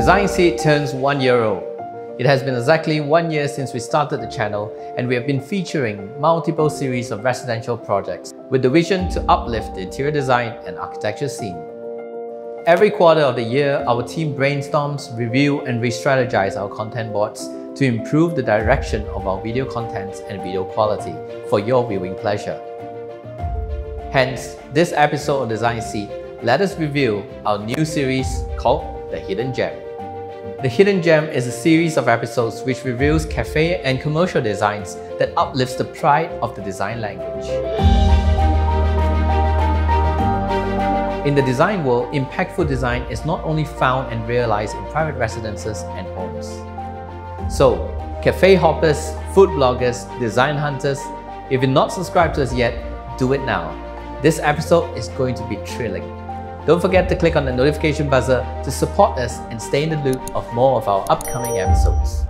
Design Seed turns 1 year old. It has been exactly 1 year since we started the channel, and we have been featuring multiple series of residential projects with the vision to uplift the interior design and architecture scene. Every quarter of the year, our team brainstorms, review and re-strategize our content boards to improve the direction of our video contents and video quality for your viewing pleasure. Hence, this episode of Design Seed, let us review our new series called The Hidden Gem. The Hidden Gem is a series of episodes which reveals cafe and commercial designs that uplifts the pride of the design language. In the design world, impactful design is not only found and realized in private residences and homes. So, cafe hoppers, food bloggers, design hunters, if you're not subscribed to us yet, do it now. This episode is going to be thrilling. Don't forget to click on the notification buzzer to support us and stay in the loop of more of our upcoming episodes.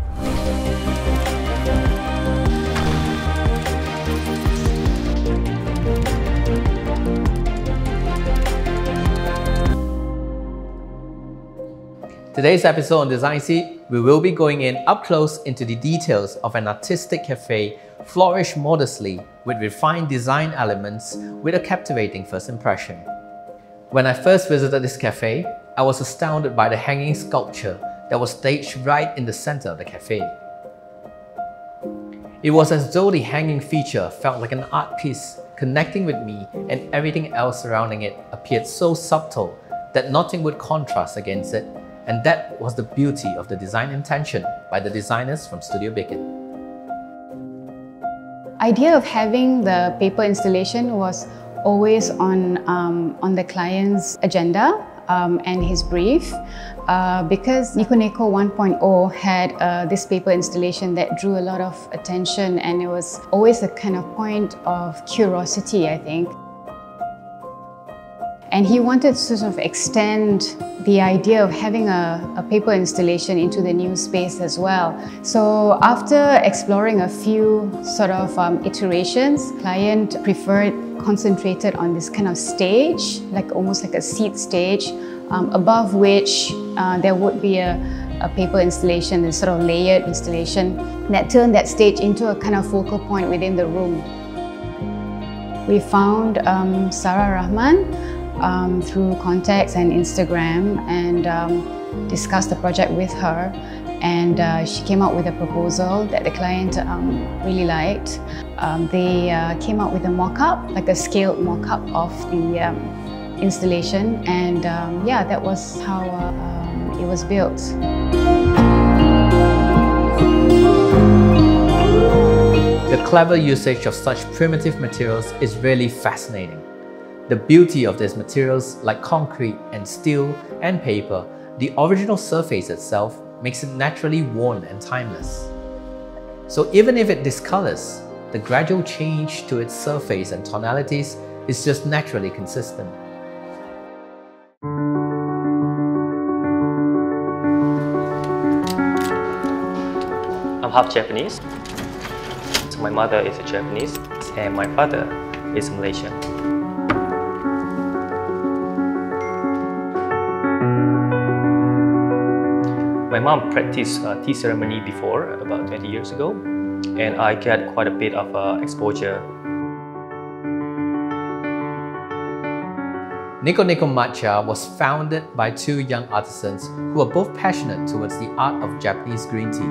Today's episode on Design Seed, we will be going in up close into the details of an artistic cafe flourished modestly with refined design elements with a captivating first impression. When I first visited this cafe, I was astounded by the hanging sculpture that was staged right in the center of the cafe. It was as though the hanging feature felt like an art piece connecting with me, and everything else surrounding it appeared so subtle that nothing would contrast against it, and that was the beauty of the design intention by the designers from Studio Beacon. Idea of having the paper installation was always on the client's agenda and his brief, because Niko Neko 1.0 had this paper installation that drew a lot of attention, and it was always a kind of point of curiosity, I think. And he wanted to sort of extend the idea of having a paper installation into the new space as well. So after exploring a few sort of iterations, client preferred concentrated on this kind of stage, like almost like a seat stage, above which there would be a paper installation, a sort of layered installation that turned that stage into a kind of focal point within the room. We found Sarah Rahman through contacts and Instagram, and discussed the project with her, and she came up with a proposal that the client really liked. They came up with a mock-up, like a scaled mock-up of the installation, and yeah, that was how it was built. The clever usage of such primitive materials is really fascinating. The beauty of these materials, like concrete and steel and paper, the original surface itself makes it naturally worn and timeless. So even if it discolors, the gradual change to its surface and tonalities is just naturally consistent. I'm half Japanese. So my mother is a Japanese and my father is Malaysian. My mom practiced tea ceremony before, about 20 years ago, and I get quite a bit of exposure. Niko Neko Matcha was founded by two young artisans who are both passionate towards the art of Japanese green tea.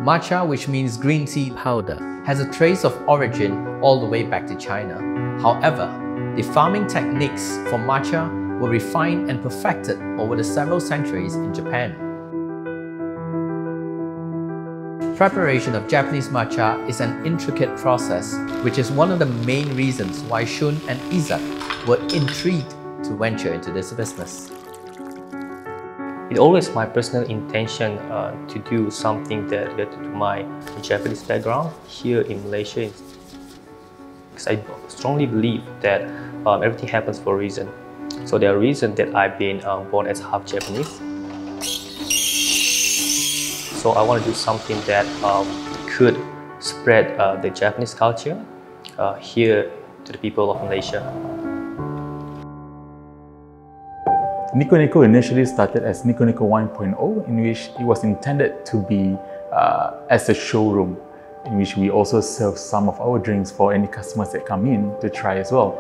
Matcha, which means green tea powder, has a trace of origin all the way back to China. However, the farming techniques for matcha were refined and perfected over the several centuries in Japan. Preparation of Japanese matcha is an intricate process, which is one of the main reasons why Shun and Isak were intrigued to venture into this business. It's always my personal intention to do something that related to my Japanese background here in Malaysia, because I strongly believe that everything happens for a reason. So there are reasons that I've been born as half Japanese. So I want to do something that could spread the Japanese culture here to the people of Malaysia. Niko Neko initially started as Niko Neko 1.0, in which it was intended to be as a showroom, in which we also serve some of our drinks for any customers that come in to try as well.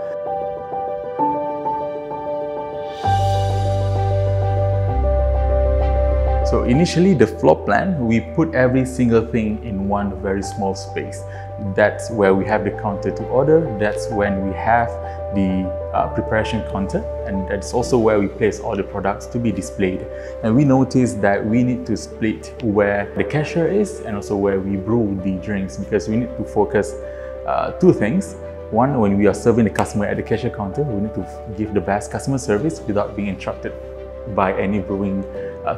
So initially, the floor plan, we put every single thing in one very small space. That's where we have the counter to order. That's when we have the preparation counter, and that's also where we place all the products to be displayed. And we noticed that we need to split where the cashier is and also where we brew the drinks, because we need to focus two things. One, when we are serving the customer at the cashier counter, we need to give the best customer service without being interrupted by any brewing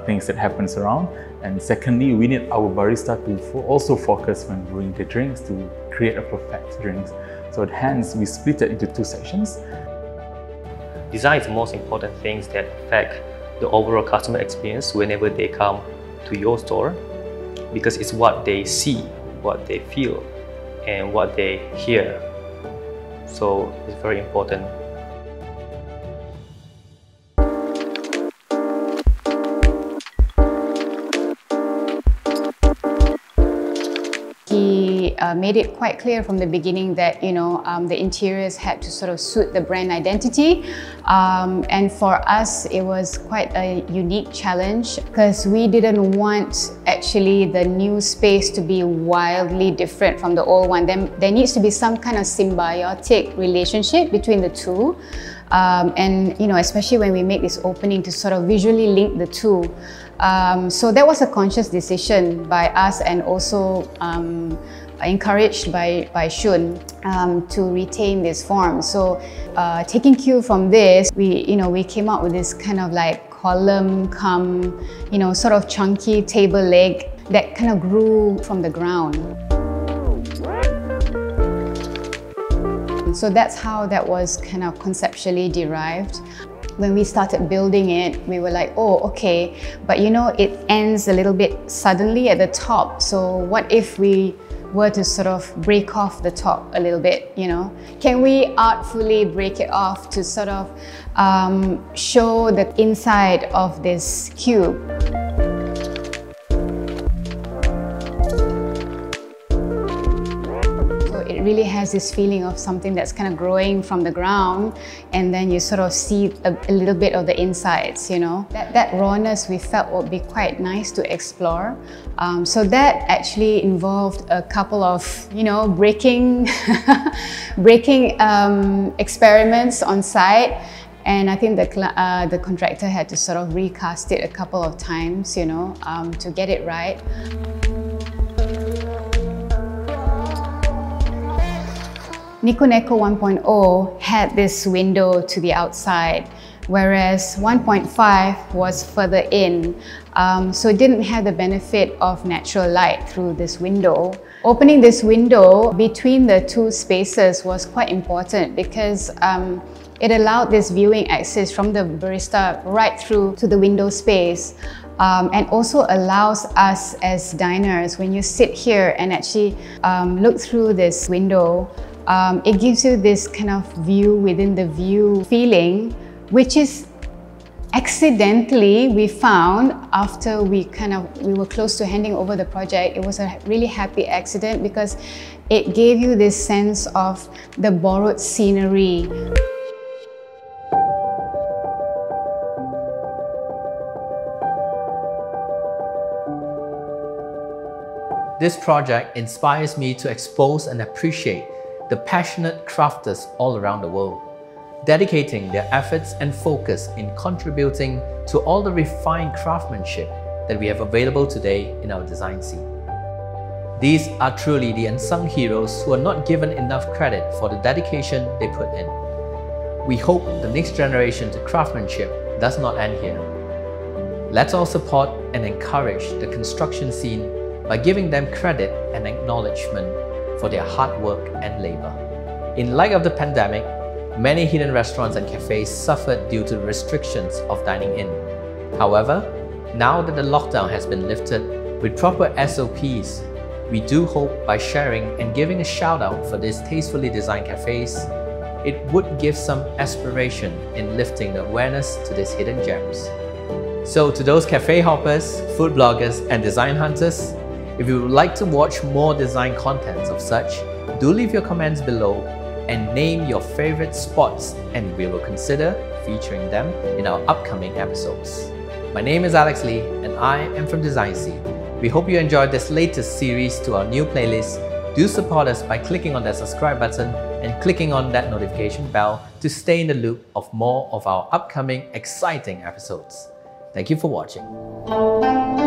things that happens around. And secondly, we need our barista to also focus when brewing the drinks to create a perfect drinks. So hence, we split it into two sections. Design is the most important things that affect the overall customer experience whenever they come to your store, because it's what they see, what they feel, and what they hear. So it's very important. He made it quite clear from the beginning that the interiors had to sort of suit the brand identity, and for us it was quite a unique challenge because we didn't want actually the new space to be wildly different from the old one. There needs to be some kind of symbiotic relationship between the two, and especially when we make this opening to sort of visually link the two. So that was a conscious decision by us, and also encouraged by Shun to retain this form. So taking cue from this, we came up with this kind of like column come, sort of chunky table leg that kind of grew from the ground. So that's how that was kind of conceptually derived. When we started building it, we were like, oh, okay, but it ends a little bit suddenly at the top. So what if we were to sort of break off the top a little bit, Can we artfully break it off to sort of show the inside of this cube? It really has this feeling of something that's kind of growing from the ground, and then you sort of see a little bit of the insides, That rawness we felt would be quite nice to explore. So that actually involved a couple of, breaking experiments on site. And I think the contractor had to sort of recast it a couple of times, to get it right. Niko Neko 1.0 had this window to the outside, whereas 1.5 was further in, so it didn't have the benefit of natural light through this window. Opening this window between the two spaces was quite important because it allowed this viewing access from the barista right through to the window space, and also allows us as diners, when you sit here and actually look through this window, it gives you this kind of view within the view feeling, which is accidentally we found after we were close to handing over the project. It was a really happy accident because it gave you this sense of the borrowed scenery. This project inspires me to expose and appreciate the passionate crafters all around the world, dedicating their efforts and focus in contributing to all the refined craftsmanship that we have available today in our design scene. These are truly the unsung heroes who are not given enough credit for the dedication they put in. We hope the next generation to craftsmanship does not end here. Let's all support and encourage the construction scene by giving them credit and acknowledgement for their hard work and labor. In light of the pandemic, many hidden restaurants and cafes suffered due to restrictions of dining in. However, now that the lockdown has been lifted with proper SOPs, we do hope by sharing and giving a shout out for these tastefully designed cafes, it would give some aspiration in lifting the awareness to these hidden gems. So to those cafe hoppers, food bloggers and design hunters, if you would like to watch more design contents of such, do leave your comments below and name your favorite spots, and we will consider featuring them in our upcoming episodes. My name is Alex Lee and I am from Design Seed. We hope you enjoyed this latest series to our new playlist. Do support us by clicking on that subscribe button and clicking on that notification bell to stay in the loop of more of our upcoming exciting episodes. Thank you for watching.